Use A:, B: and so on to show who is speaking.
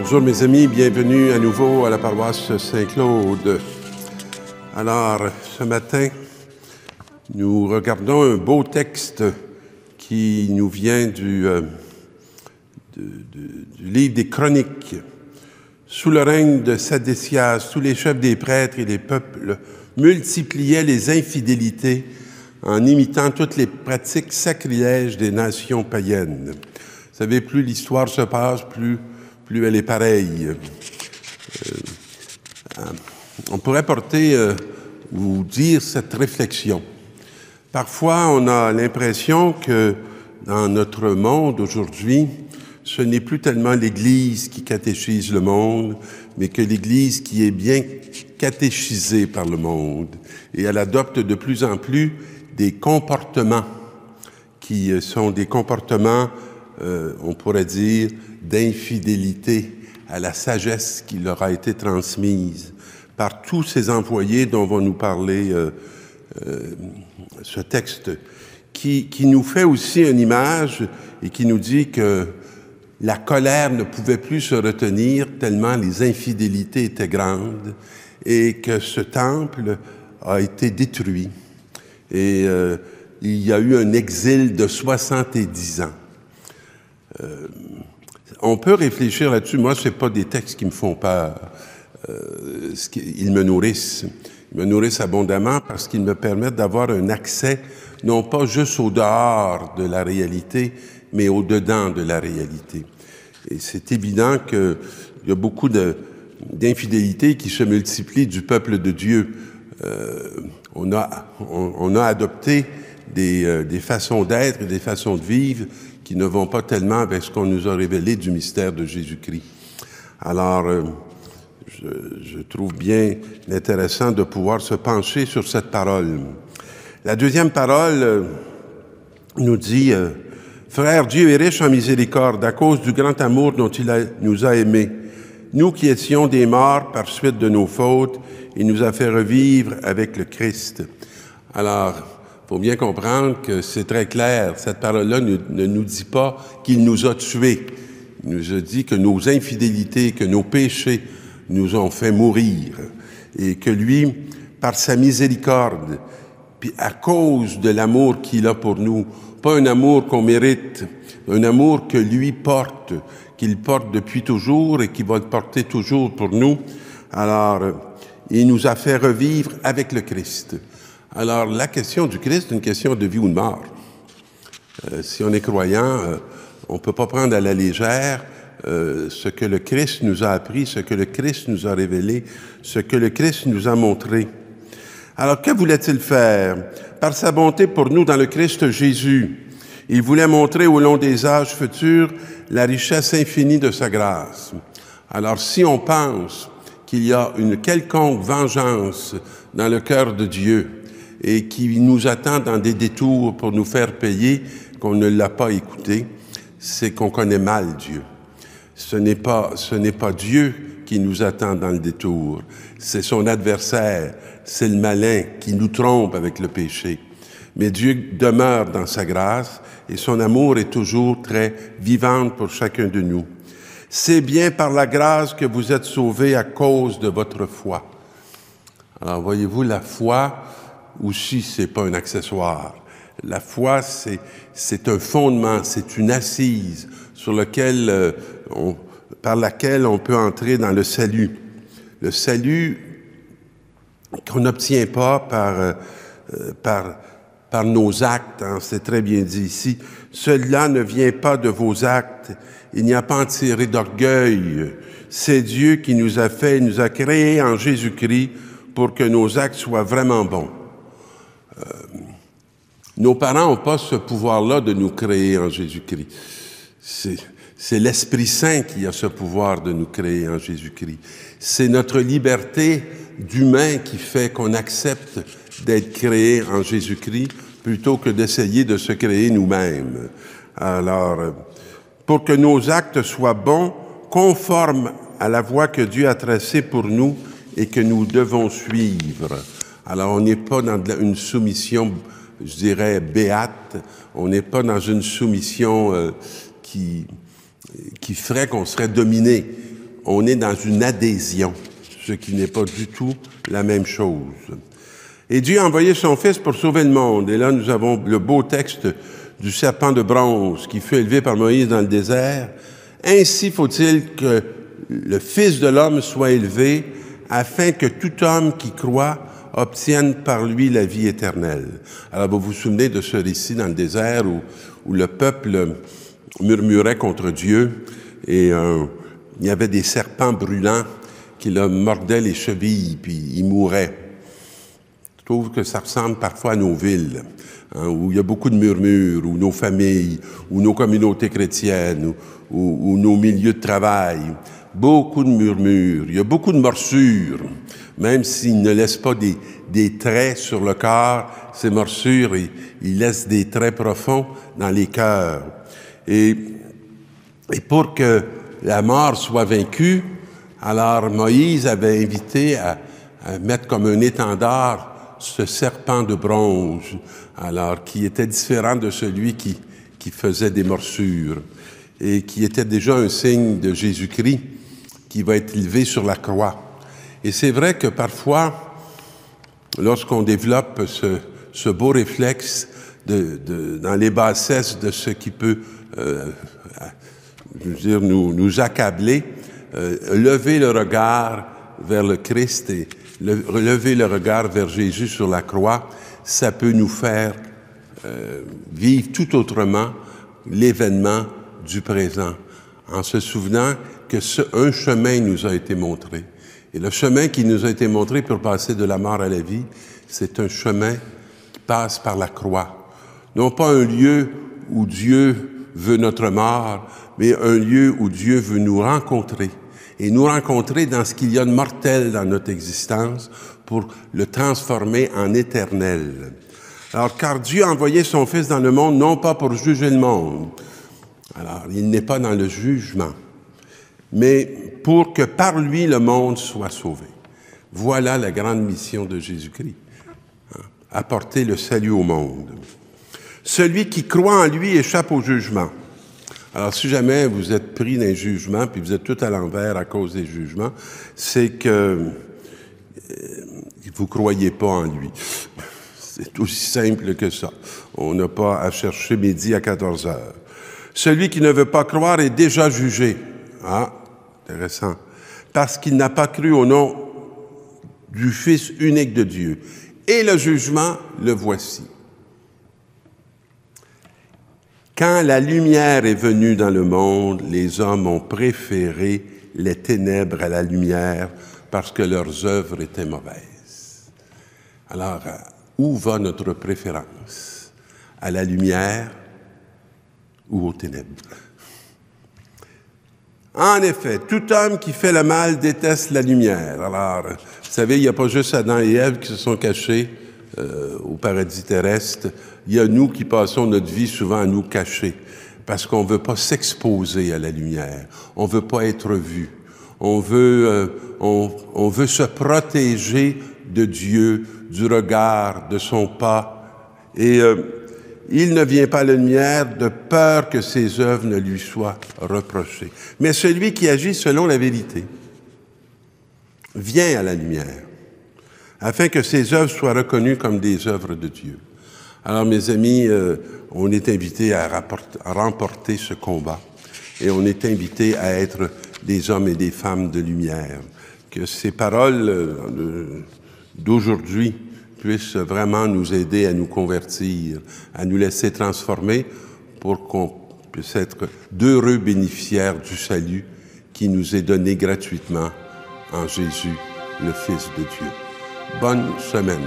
A: Bonjour mes amis, bienvenue à nouveau à la paroisse Saint-Claude. Alors, ce matin, nous regardons un beau texte qui nous vient du livre des Chroniques. Sous le règne de Sédécias, tous les chefs des prêtres et les peuples multipliaient les infidélités en imitant toutes les pratiques sacrilèges des nations païennes. Vous savez, plus l'histoire se passe, plus elle est pareille. On pourrait porter ou dire cette réflexion. Parfois, on a l'impression que dans notre monde aujourd'hui, ce n'est plus tellement l'Église qui catéchise le monde, mais que l'Église qui est bien catéchisée par le monde. Et elle adopte de plus en plus des comportements qui sont des comportements, on pourrait dire, d'infidélité à la sagesse qui leur a été transmise par tous ces envoyés dont va nous parler ce texte, qui nous fait aussi une image et qui nous dit que la colère ne pouvait plus se retenir tellement les infidélités étaient grandes et que ce temple a été détruit. Et il y a eu un exil de 70 ans. On peut réfléchir là-dessus. Moi, ce n'est pas des textes qui me font peur. Ils me nourrissent. Ils me nourrissent abondamment parce qu'ils me permettent d'avoir un accès, non pas juste au dehors de la réalité, mais au dedans de la réalité. Et c'est évident qu'il y a beaucoup d'infidélités qui se multiplient du peuple de Dieu. On a adopté des façons d'être et des façons de vivre qui ne vont pas tellement avec ce qu'on nous a révélé du mystère de Jésus-Christ. Alors, je trouve bien intéressant de pouvoir se pencher sur cette parole. La deuxième parole nous dit « Frère, Dieu est riche en miséricorde à cause du grand amour dont il nous a aimés. Nous qui étions des morts par suite de nos fautes, il nous a fait revivre avec le Christ. » Alors, il faut bien comprendre que c'est très clair. Cette parole-là ne nous dit pas qu'il nous a tués. Il nous a dit que nos infidélités, que nos péchés nous ont fait mourir. Et que lui, par sa miséricorde, puis à cause de l'amour qu'il a pour nous, pas un amour qu'on mérite, un amour que lui porte, qu'il porte depuis toujours et qu'il va le porter toujours pour nous. Alors, il nous a fait revivre avec le Christ. Alors, la question du Christ est une question de vie ou de mort. Si on est croyant, on ne peut pas prendre à la légère ce que le Christ nous a appris, ce que le Christ nous a révélé, ce que le Christ nous a montré. Alors, que voulait-il faire? Par sa bonté pour nous dans le Christ Jésus, il voulait montrer au long des âges futurs la richesse infinie de sa grâce. Alors, si on pense qu'il y a une quelconque vengeance dans le cœur de Dieu, et qui nous attend dans des détours pour nous faire payer, qu'on ne l'a pas écouté, c'est qu'on connaît mal Dieu. Ce n'est pas Dieu qui nous attend dans le détour, c'est son adversaire, c'est le malin qui nous trompe avec le péché. Mais Dieu demeure dans sa grâce et son amour est toujours très vivant pour chacun de nous. C'est bien par la grâce que vous êtes sauvés à cause de votre foi. Alors voyez-vous, la foi aussi, c'est pas un accessoire. La foi, c'est un fondement, c'est une assise sur par laquelle on peut entrer dans le salut. Le salut qu'on n'obtient pas par nos actes, hein, c'est très bien dit ici. Cela ne vient pas de vos actes. Il n'y a pas à en tirer d'orgueil. C'est Dieu qui nous a fait, nous a créés en Jésus-Christ pour que nos actes soient vraiment bons. Nos parents n'ont pas ce pouvoir-là de nous créer en Jésus-Christ. C'est l'Esprit Saint qui a ce pouvoir de nous créer en Jésus-Christ. C'est notre liberté d'humain qui fait qu'on accepte d'être créé en Jésus-Christ plutôt que d'essayer de se créer nous-mêmes. Alors, pour que nos actes soient bons, conformes à la voie que Dieu a tracée pour nous et que nous devons suivre. Alors, on n'est pas dans une soumission, je dirais, béate. On n'est pas dans une soumission qui ferait qu'on serait dominé. on est dans une adhésion, ce qui n'est pas du tout la même chose. Et Dieu a envoyé son Fils pour sauver le monde. Et là, nous avons le beau texte du serpent de bronze qui fut élevé par Moïse dans le désert. Ainsi faut-il que le Fils de l'homme soit élevé, afin que tout homme qui croit obtienne par lui la vie éternelle. Alors, vous vous souvenez de ce récit dans le désert où le peuple murmurait contre Dieu et il y avait des serpents brûlants qui leur mordaient les chevilles, puis ils mouraient. Je trouve que ça ressemble parfois à nos villes, hein, où il y a beaucoup de murmures, ou nos familles, ou nos communautés chrétiennes, ou nos milieux de travail. Beaucoup de murmures, il y a beaucoup de morsures, même s'ils ne laissent pas des traits sur le corps, ces morsures, ils laissent des traits profonds dans les cœurs. Et pour que la mort soit vaincue, alors Moïse avait invité à mettre comme un étendard ce serpent de bronze, alors qui était différent de celui qui faisait des morsures et qui était déjà un signe de Jésus-Christ qui va être élevé sur la croix. Et c'est vrai que parfois, lorsqu'on développe ce beau réflexe dans les bassesses de ce qui peut nous accabler, lever le regard vers le Christ et lever le regard vers Jésus sur la croix, ça peut nous faire vivre tout autrement l'événement du présent, en se souvenant que un chemin nous a été montré. Et le chemin qui nous a été montré pour passer de la mort à la vie, c'est un chemin qui passe par la croix. Non pas un lieu où Dieu veut notre mort, mais un lieu où Dieu veut nous rencontrer. Et nous rencontrer dans ce qu'il y a de mortel dans notre existence pour le transformer en éternel. Alors, car Dieu a envoyé son Fils dans le monde, non pas pour juger le monde. Alors, il n'est pas dans le jugement, mais pour que par lui le monde soit sauvé. Voilà la grande mission de Jésus-Christ. Apporter le salut au monde. Celui qui croit en lui échappe au jugement. Alors, si jamais vous êtes pris d'un jugement, puis vous êtes tout à l'envers à cause des jugements, c'est que vous croyez pas en lui. C'est aussi simple que ça. On n'a pas à chercher midi à 14 heures. Celui qui ne veut pas croire est déjà jugé. Ah, intéressant. Parce qu'il n'a pas cru au nom du Fils unique de Dieu. Et le jugement, le voici. Quand la lumière est venue dans le monde, les hommes ont préféré les ténèbres à la lumière parce que leurs œuvres étaient mauvaises. Alors, où va notre préférence? À la lumière ou aux ténèbres? En effet, tout homme qui fait le mal déteste la lumière. Alors, vous savez, il n'y a pas juste Adam et Ève qui se sont cachés au paradis terrestre. Il y a nous qui passons notre vie souvent à nous cacher parce qu'on ne veut pas s'exposer à la lumière. On ne veut pas être vu. On veut se protéger de Dieu, du regard, de son pas. Et il ne vient pas à la lumière de peur que ses œuvres ne lui soient reprochées. Mais celui qui agit selon la vérité vient à la lumière, afin que ses œuvres soient reconnues comme des œuvres de Dieu. Alors, mes amis, on est invités à remporter ce combat et on est invités à être des hommes et des femmes de lumière. Que ces paroles d'aujourd'hui puissent vraiment nous aider à nous convertir, à nous laisser transformer pour qu'on puisse être d'heureux bénéficiaires du salut qui nous est donné gratuitement en Jésus, le Fils de Dieu. Bonne semaine.